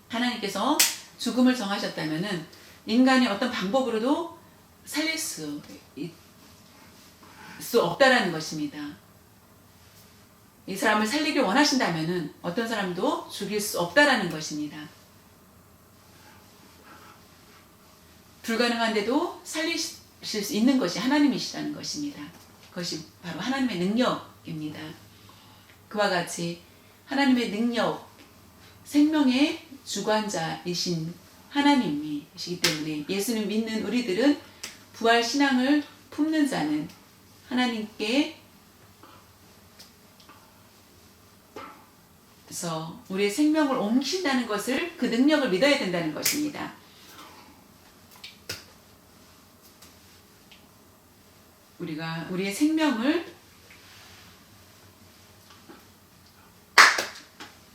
하나님께서 죽음을 정하셨다면은 인간이 어떤 방법으로도 살릴 수 없다라는 것입니다. 이 사람을 살리길 원하신다면은 어떤 사람도 죽일 수 없다라는 것입니다. 불가능한데도 살리실 수 있는 것이 하나님이시라는 것입니다. 그것이 바로 하나님의 능력입니다. 그와 같이 하나님의 능력, 생명의 주관자이신 하나님이시기 때문에 예수님 믿는 우리들은 부활 신앙을 품는 자는 하나님께서 우리의 생명을 옮기신다는 것을, 그 능력을 믿어야 된다는 것입니다. 우리가 우리의 생명을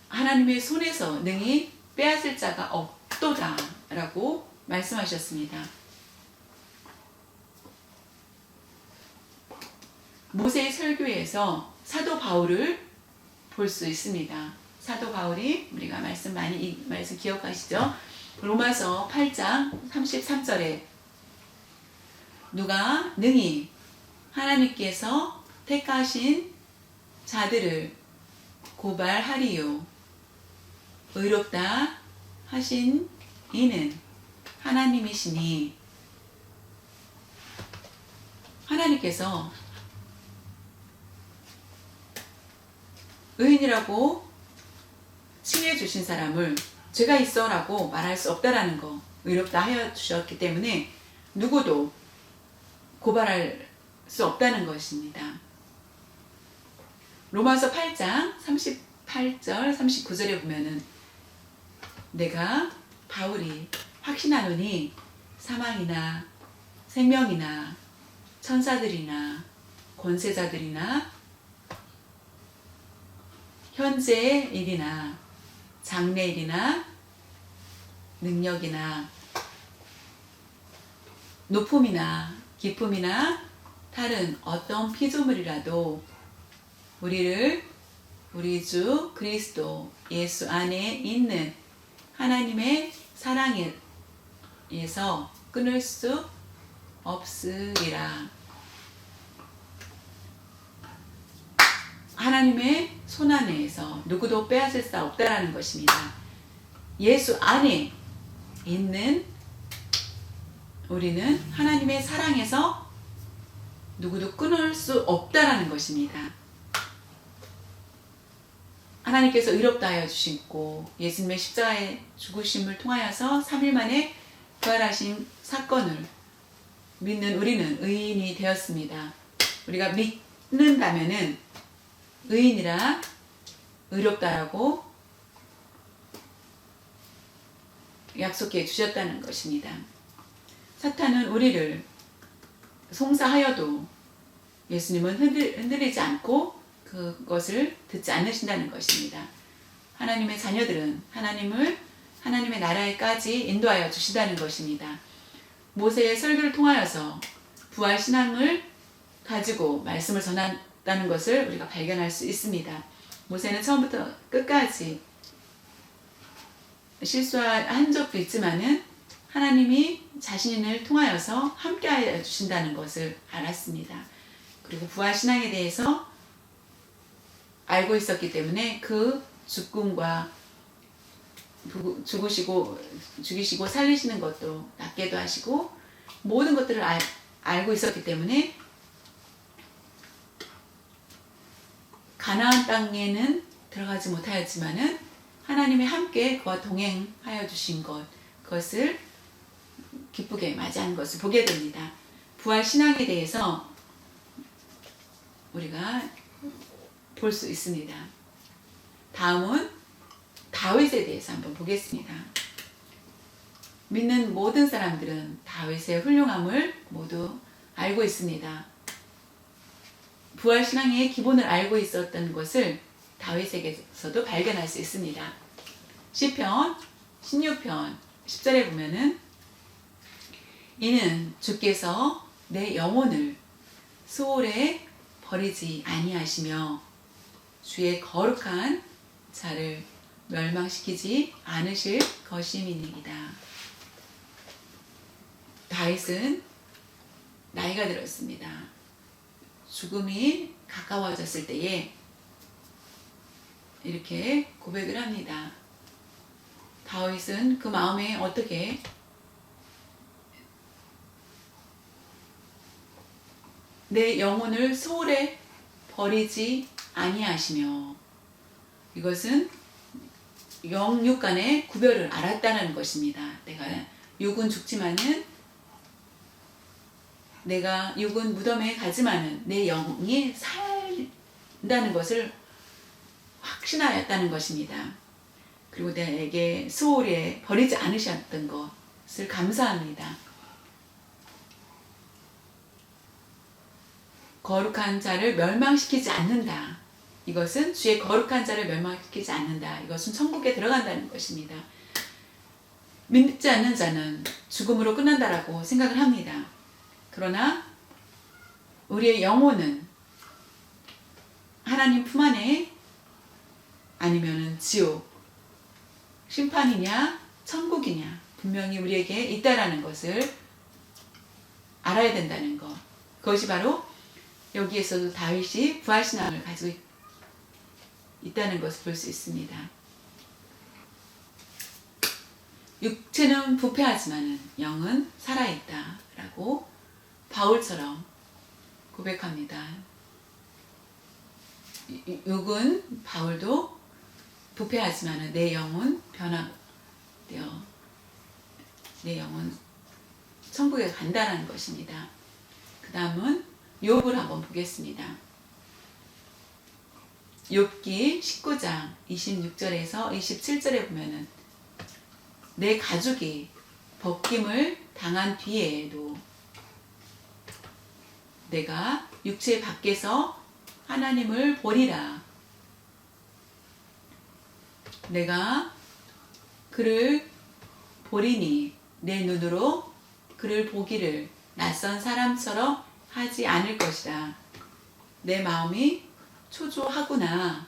하나님의 손에서 능히 빼앗을 자가 없도다 라고 말씀하셨습니다. 모세의 설교에서 사도 바울을 볼 수 있습니다. 사도 바울이, 우리가 이 말씀 기억하시죠? 로마서 8장 33절에 누가 능히 하나님께서 택하신 자들을 고발하리요. 의롭다 하신 이는 하나님이시니. 하나님께서 의인이라고 칭해 주신 사람을 죄가 있어 라고 말할 수 없다라는 거, 의롭다 하여 주셨기 때문에 누구도 고발할 수 없다는 것입니다. 로마서 8장 38절 39절에 보면은 내가 바울이 확신하노니 사망이나 생명이나 천사들이나 권세자들이나 현재의 일이나 장래일이나 능력이나 높음이나 깊음이나 다른 어떤 피조물이라도 우리를 우리 주 그리스도 예수 안에 있는 하나님의 사랑에서 끊을 수 없으리라. 하나님의 손안에서 누구도 빼앗을 수 없다라는 것입니다. 예수 안에 있는 우리는 하나님의 사랑에서 누구도 끊을 수 없다라는 것입니다. 하나님께서 의롭다 하여 주시고 예수님의 십자가의 죽으심을 통하여서 3일 만에 부활하신 사건을 믿는 우리는 의인이 되었습니다. 우리가 믿는다면은 의인이라 의롭다라고 약속해 주셨다는 것입니다. 사탄은 우리를 송사하여도 예수님은 흔들리지 않고 그것을 듣지 않으신다는 것입니다. 하나님의 자녀들은 하나님의 나라에까지 인도하여 주시다는 것입니다. 모세의 설교를 통하여서 부활 신앙을 가지고 말씀을 전한다는 것을 우리가 발견할 수 있습니다. 모세는 처음부터 끝까지 실수한 적도 있지만은 하나님이 자신을 통하여서 함께하여 주신다는 것을 알았습니다. 그리고 부활 신앙에 대해서 알고 있었기 때문에 그 죽음과 죽이시고 살리시는 것도 낫게도 하시고 모든 것들을 알고 있었기 때문에 가나안 땅에는 들어가지 못하였지만은 하나님이 함께 그와 동행하여 주신 그것을 기쁘게 맞이하는 것을 보게 됩니다. 부활 신앙에 대해서 우리가 볼 수 있습니다. 다음은 다윗에 대해서 한번 보겠습니다. 믿는 모든 사람들은 다윗의 훌륭함을 모두 알고 있습니다. 부활 신앙의 기본을 알고 있었던 것을 다윗에게서도 발견할 수 있습니다. 시편 16편 10절에 보면은 이는 주께서 내 영혼을 수월에 버리지 아니하시며 주의 거룩한 자를 멸망시키지 않으실 것임이니이다. 다윗은 나이가 들었습니다. 죽음이 가까워졌을 때에 이렇게 고백을 합니다. 다윗은 그 마음에 어떻게 내 영혼을 소홀에 버리지 아니하시며, 이것은 영육 간의 구별을 알았다는 것입니다. 내가 육은 죽지만은 내가 육은 무덤에 가지만은 내 영이 산다는 것을 확신하였다는 것입니다. 그리고 내게 수월에 버리지 않으셨던 것을 감사합니다. 거룩한 자를 멸망시키지 않는다. 이것은 주의 거룩한 자를 멸망시키지 않는다. 이것은 천국에 들어간다는 것입니다. 믿지 않는 자는 죽음으로 끝난다라고 생각을 합니다. 그러나 우리의 영혼은 하나님 품 안에 아니면 지옥, 심판이냐 천국이냐 분명히 우리에게 있다라는 것을 알아야 된다는 것. 그것이 바로 여기에서도 다윗이 부활신앙을 가지고 있다는 것을 볼 수 있습니다. 육체는 부패하지만 영은 살아있다 라고 바울처럼 고백합니다. 육은 바울도 부패하지만 내 영은 변화되어 내 영은 천국에 간다는 것입니다. 그 다음은 욥을 한번 보겠습니다. 욥기 19장 26절에서 27절에 보면은 내 가죽이 벗김을 당한 뒤에도 내가 육체 밖에서 하나님을 보리라. 내가 그를 보리니 내 눈으로 그를 보기를 낯선 사람처럼 하지 않을 것이다. 내 마음이 초조하구나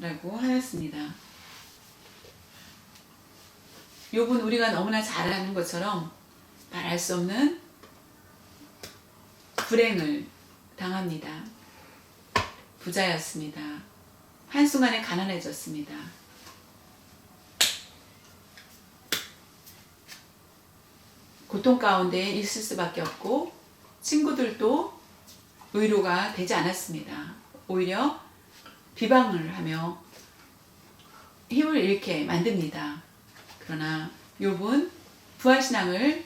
라고 하였습니다. 욥은 우리가 너무나 잘 아는 것처럼 말할 수 없는 불행을 당합니다. 부자였습니다. 한순간에 가난해졌습니다. 고통 가운데 있을 수밖에 없고 친구들도 위로가 되지 않았습니다. 오히려 비방을 하며 힘을 잃게 만듭니다. 그러나 욥은 부활신앙을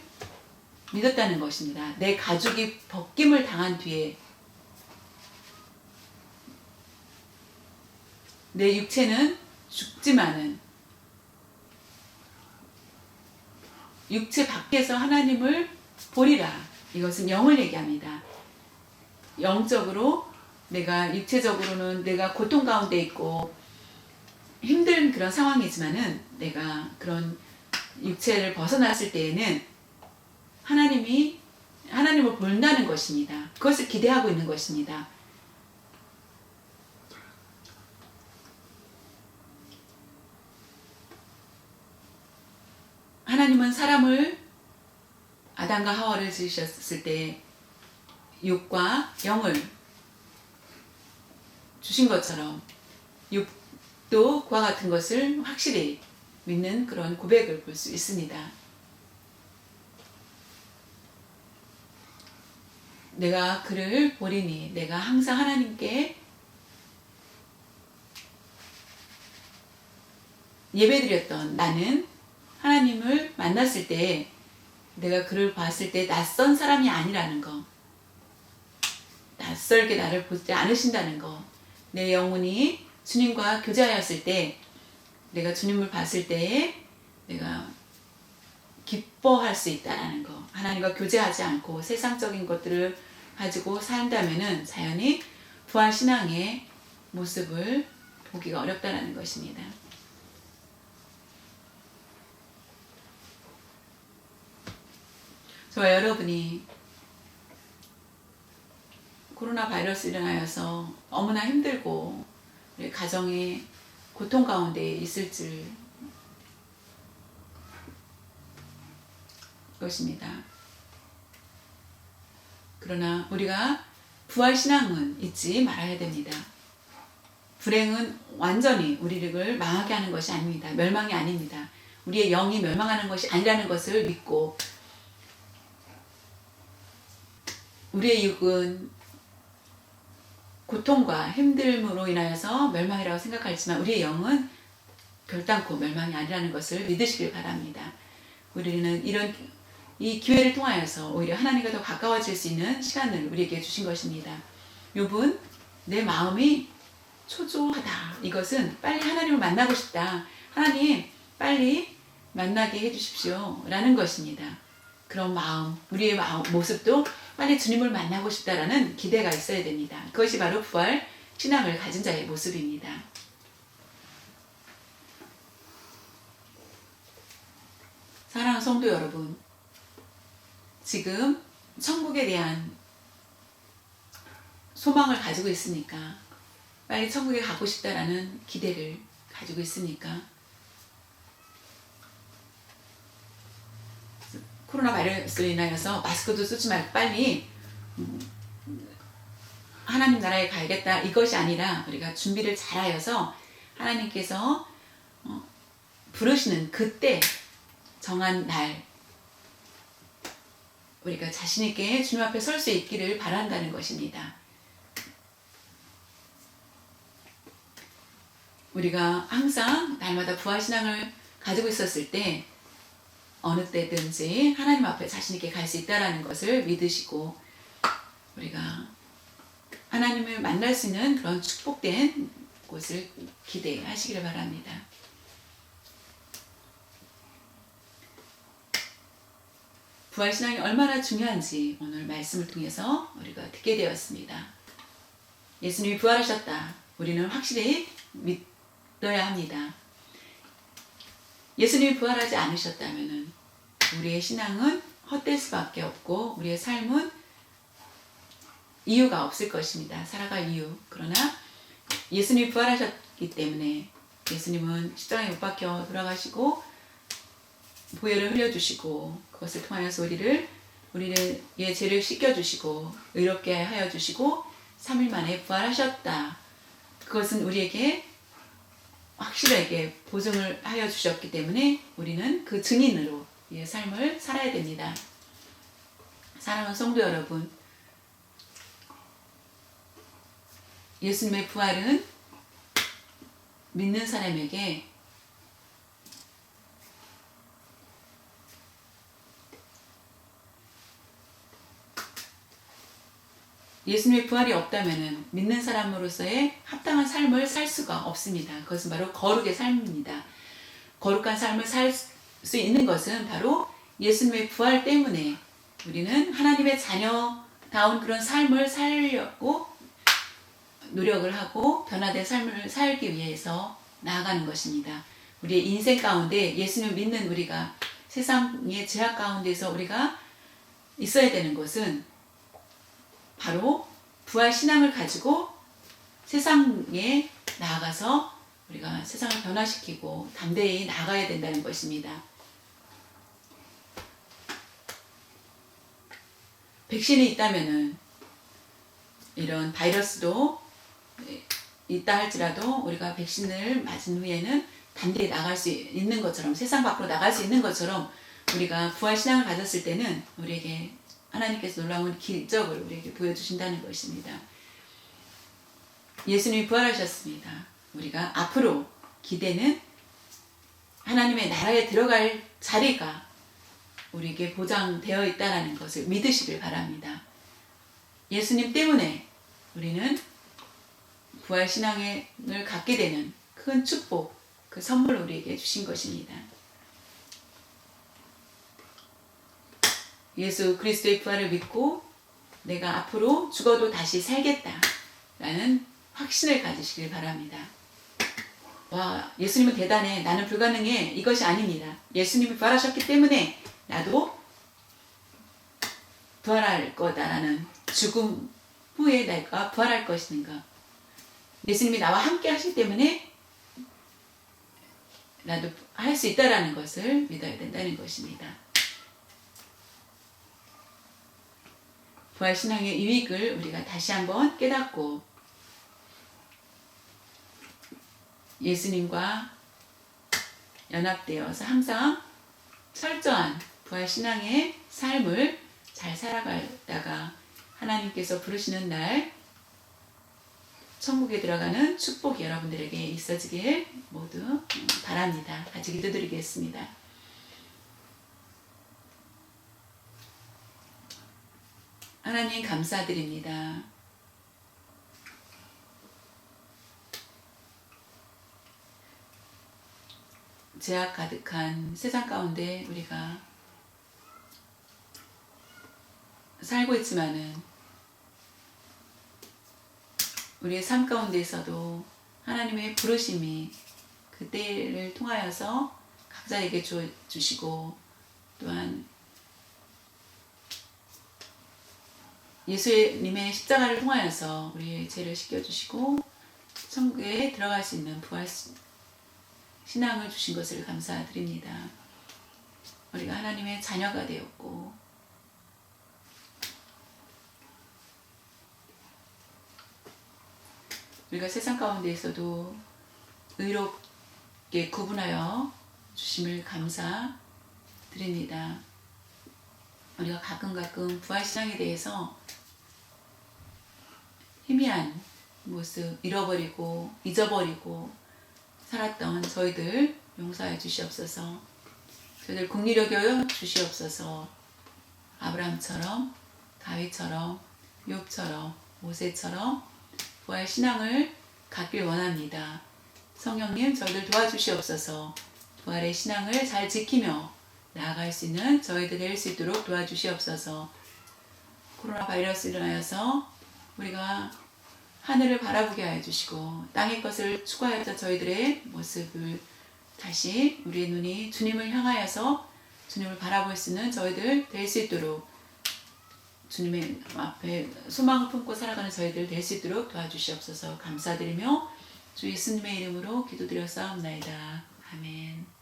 믿었다는 것입니다. 내 가죽이 벗김을 당한 뒤에 내 육체는 죽지만은 육체 밖에서 하나님을 보리라. 이것은 영을 얘기합니다. 영적으로 내가 육체적으로는 내가 고통 가운데 있고 힘든 그런 상황이지만은 내가 그런 육체를 벗어났을 때에는 하나님을 본다는 것입니다. 그것을 기대하고 있는 것입니다. 하나님은 사람을 아담과 하와를 지으셨을 때 육과 영을 주신 것처럼 육도 그와 같은 것을 확실히 믿는 그런 고백을 볼 수 있습니다. 내가 그를 보리니 내가 항상 하나님께 예배드렸던 나는 하나님을 만났을 때 내가 그를 봤을 때 낯선 사람이 아니라는 거, 낯설게 나를 보지 않으신다는 거, 내 영혼이 주님과 교제하였을 때 내가 주님을 봤을 때에 내가 기뻐할 수 있다라는 거, 하나님과 교제하지 않고 세상적인 것들을 가지고 산다면은 자연히 부활신앙의 모습을 보기가 어렵다라는 것입니다. 저와 여러분이 코로나 바이러스로 인하여서 너무나 힘들고 우리 가정의 고통 가운데 있을 것입니다. 그러나 우리가 부활신앙은 잊지 말아야 됩니다. 불행은 완전히 우리를 망하게 하는 것이 아닙니다. 멸망이 아닙니다. 우리의 영이 멸망하는 것이 아니라는 것을 믿고 우리의 육은 고통과 힘듦으로 인하여서 멸망이라고 생각하지만 우리의 영은 결단코 멸망이 아니라는 것을 믿으시길 바랍니다. 우리는 이 기회를 통하여서 오히려 하나님과 더 가까워질 수 있는 시간을 우리에게 주신 것입니다. 욥은 내 마음이 초조하다. 이것은 빨리 하나님을 만나고 싶다. 하나님 빨리 만나게 해주십시오. 라는 것입니다. 그런 마음, 우리의 모습도 빨리 주님을 만나고 싶다라는 기대가 있어야 됩니다. 그것이 바로 부활 신앙을 가진 자의 모습입니다. 사랑하는 성도 여러분, 지금 천국에 대한 소망을 가지고 있습니까? 빨리 천국에 가고 싶다라는 기대를 가지고 있습니까? 코로나 바이러스로 인하여서 마스크도 쓰지 말고 빨리 하나님 나라에 가야겠다, 이것이 아니라 우리가 준비를 잘하여서 하나님께서 부르시는 그때 정한 날 우리가 자신 있게 주님 앞에 설 수 있기를 바란다는 것입니다. 우리가 항상 날마다 부활신앙을 가지고 있었을 때 어느 때든지 하나님 앞에 자신 있게 갈 수 있다는 것을 믿으시고 우리가 하나님을 만날 수 있는 그런 축복된 곳을 기대하시기를 바랍니다. 부활신앙이 얼마나 중요한지 오늘 말씀을 통해서 우리가 듣게 되었습니다. 예수님이 부활하셨다. 우리는 확실히 믿어야 합니다. 예수님이 부활하지 않으셨다면 우리의 신앙은 헛될 수밖에 없고 우리의 삶은 이유가 없을 것입니다. 살아갈 이유. 그러나 예수님이 부활하셨기 때문에 예수님은 십자가에 못 박혀 돌아가시고 보혈을 흘려주시고 그것을 통하여서 우리의 죄를 씻겨주시고 의롭게 하여 주시고 3일 만에 부활하셨다. 그것은 우리에게 확실하게 보증을 하여 주셨기 때문에 우리는 그 증인으로 이 삶을 살아야 됩니다. 사랑하는 성도 여러분, 예수님의 부활은 믿는 사람에게 예수님의 부활이 없다면 믿는 사람으로서의 합당한 삶을 살 수가 없습니다. 그것은 바로 거룩의 삶입니다. 거룩한 삶을 살 수 있는 것은 바로 예수님의 부활 때문에 우리는 하나님의 자녀다운 그런 삶을 살려고 노력을 하고 변화된 삶을 살기 위해서 나아가는 것입니다. 우리의 인생 가운데 예수님을 믿는 우리가 세상의 제약 가운데서 우리가 있어야 되는 것은 바로 부활 신앙을 가지고 세상에 나아가서 우리가 세상을 변화시키고 담대히 나아가야 된다는 것입니다. 백신이 있다면은 이런 바이러스도 있다 할지라도 우리가 백신을 맞은 후에는 담대히 나갈 수 있는 것처럼 세상 밖으로 나갈 수 있는 것처럼 우리가 부활 신앙을 가졌을 때는 우리에게 하나님께서 놀라운 기적을 우리에게 보여주신다는 것입니다. 예수님이 부활하셨습니다. 우리가 앞으로 기대는 하나님의 나라에 들어갈 자리가 우리에게 보장되어 있다는 것을 믿으시길 바랍니다. 예수님 때문에 우리는 부활신앙을 갖게 되는 큰 축복, 그 선물을 우리에게 주신 것입니다. 예수 그리스도의 부활을 믿고 내가 앞으로 죽어도 다시 살겠다라는 확신을 가지시길 바랍니다. 와, 예수님은 대단해. 나는 불가능해. 이것이 아닙니다. 예수님이 부활하셨기 때문에 나도 부활할 거다라는 죽음 후에 내가 부활할 것인가. 예수님이 나와 함께 하시기 때문에 나도 할 수 있다라는 것을 믿어야 된다는 것입니다. 부활신앙의 유익을 우리가 다시 한번 깨닫고 예수님과 연합되어서 항상 철저한 부활신앙의 삶을 잘 살아가다가 하나님께서 부르시는 날 천국에 들어가는 축복이 여러분들에게 있어지길 모두 바랍니다. 같이 기도드리겠습니다. 하나님 감사드립니다. 죄악 가득한 세상 가운데 우리가 살고 있지만은 우리의 삶 가운데에서도 하나님의 부르심이 그때를 통하여서 각자에게 주시고 또한 예수님의 십자가를 통하여서 우리의 죄를 씻겨주시고 천국에 들어갈 수 있는 부활 신앙을 주신 것을 감사드립니다. 우리가 하나님의 자녀가 되었고 우리가 세상 가운데에서도 의롭게 구분하여 주심을 감사드립니다. 우리가 가끔 부활신앙에 대해서 희미한 모습 잃어버리고 잊어버리고 살았던 저희들 용서해 주시옵소서. 저희들 긍휼히 여겨 주시옵소서. 아브라함처럼 다윗처럼 욥처럼 모세처럼 부활 신앙을 갖길 원합니다. 성령님 저희들 도와주시옵소서. 부활의 신앙을 잘 지키며 나아갈 수 있는 저희들 될 수 있도록 도와주시옵소서. 코로나 바이러스로 인하여서 우리가 하늘을 바라보게 하여 주시고 땅의 것을 추구하여서 저희들의 모습을 다시 우리의 눈이 주님을 향하여서 주님을 바라볼 수 있는 저희들 될 수 있도록 주님의 앞에 소망을 품고 살아가는 저희들 될 수 있도록 도와주시옵소서. 감사드리며 주 예수님의 이름으로 기도드렸사옵나이다. 아멘.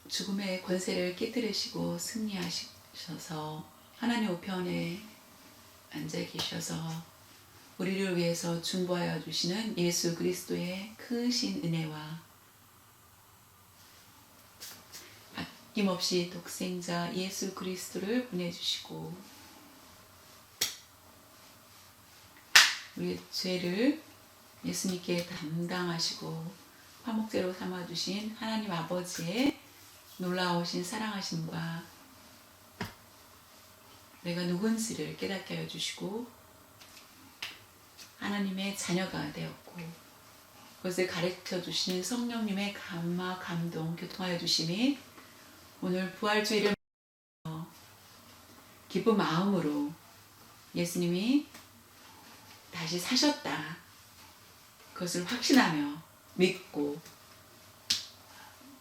죽음의 권세를 깨뜨리시고 승리하셔서 하나님 우편에 앉아 계셔서 우리를 위해서 중보하여 주시는 예수 그리스도의 크신 은혜와 아낌없이 독생자 예수 그리스도를 보내주시고 우리의 죄를 예수님께 담당하시고 화목제로 삼아주신 하나님 아버지의 놀라우신 사랑하심과 내가 누군지를 깨닫게 하여 주시고 하나님의 자녀가 되었고 그것을 가르쳐 주시는 성령님의 감화, 감동, 교통하여 주심이 오늘 부활주의를 기쁜 마음으로 예수님이 다시 사셨다. 그것을 확신하며 믿고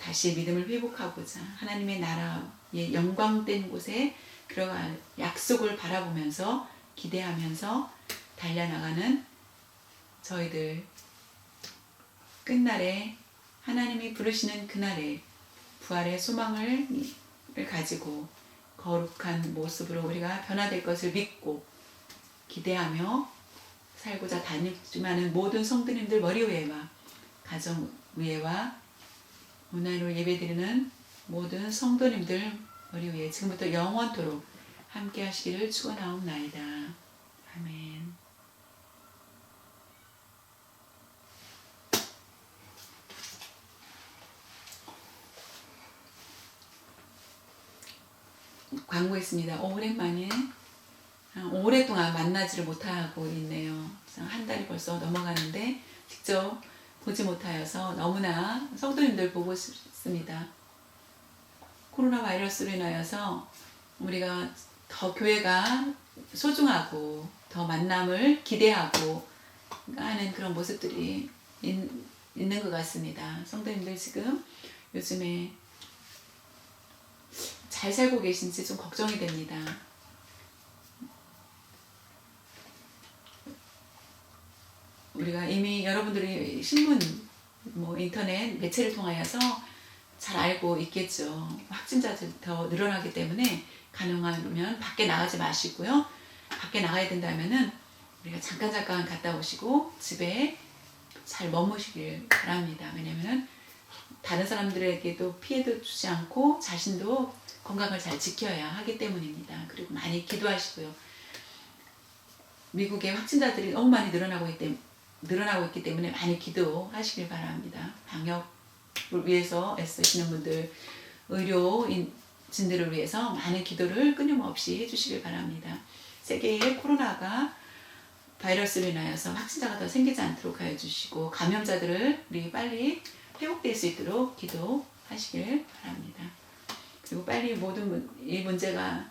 다시 믿음을 회복하고자 하나님의 나라의 영광된 곳에 들어갈 약속을 바라보면서 기대하면서 달려나가는 저희들 끝날에 하나님이 부르시는 그날에 부활의 소망을 가지고 거룩한 모습으로 우리가 변화될 것을 믿고 기대하며 살고자 다니지만은 모든 성도님들 머리 위에와 가정 위에와 온라인으로 예배드리는 모든 성도님들 머리 위에 지금부터 영원토록 함께 하시기를 축원하옵나이다. 아멘. 광고했습니다. 오랜만에 오랫동안 만나지를 못하고 있네요. 한 달이 벌써 넘어가는데 직접 보지 못하여서 너무나 성도님들 보고 싶습니다. 코로나 바이러스로 인하여서 우리가 더 교회가 소중하고 더 만남을 기대하고 하는 그런 모습들이 있는 것 같습니다. 성도님들 지금 요즘에 잘 살고 계신지 좀 걱정이 됩니다. 우리가 이미 여러분들이 신문, 인터넷 매체를 통하여서 잘 알고 있겠죠. 확진자들 더 늘어나기 때문에 가능하면 밖에 나가지 마시고요. 밖에 나가야 된다면은 우리가 잠깐 갔다 오시고 집에 잘 머무시길 바랍니다. 왜냐면은 다른 사람들에게도 피해도 주지 않고 자신도 건강을 잘 지켜야 하기 때문입니다. 그리고 많이 기도하시고요. 미국의 확진자들이 너무 많이 늘어나고 있기 때문에 많이 기도하시길 바랍니다. 방역을 위해서 애쓰시는 분들, 의료진들을 위해서 많은 기도를 끊임없이 해주시길 바랍니다. 세계의 코로나가 바이러스로 인하여서 확진자가 더 생기지 않도록 하여 주시고 감염자들을 우리 빨리 회복될 수 있도록 기도하시길 바랍니다. 그리고 빨리 모든 이 문제가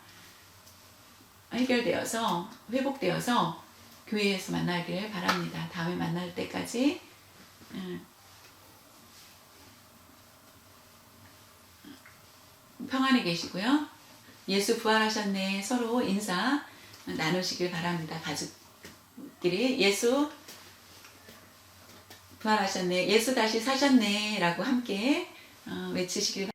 해결되어서 회복되어서 교회에서 만나길 바랍니다. 다음에 만날 때까지 평안히 계시고요. 예수 부활하셨네 서로 인사 나누시길 바랍니다. 가족끼리 예수 부활하셨네, 예수 다시 사셨네 라고 함께 외치시길 바랍니다.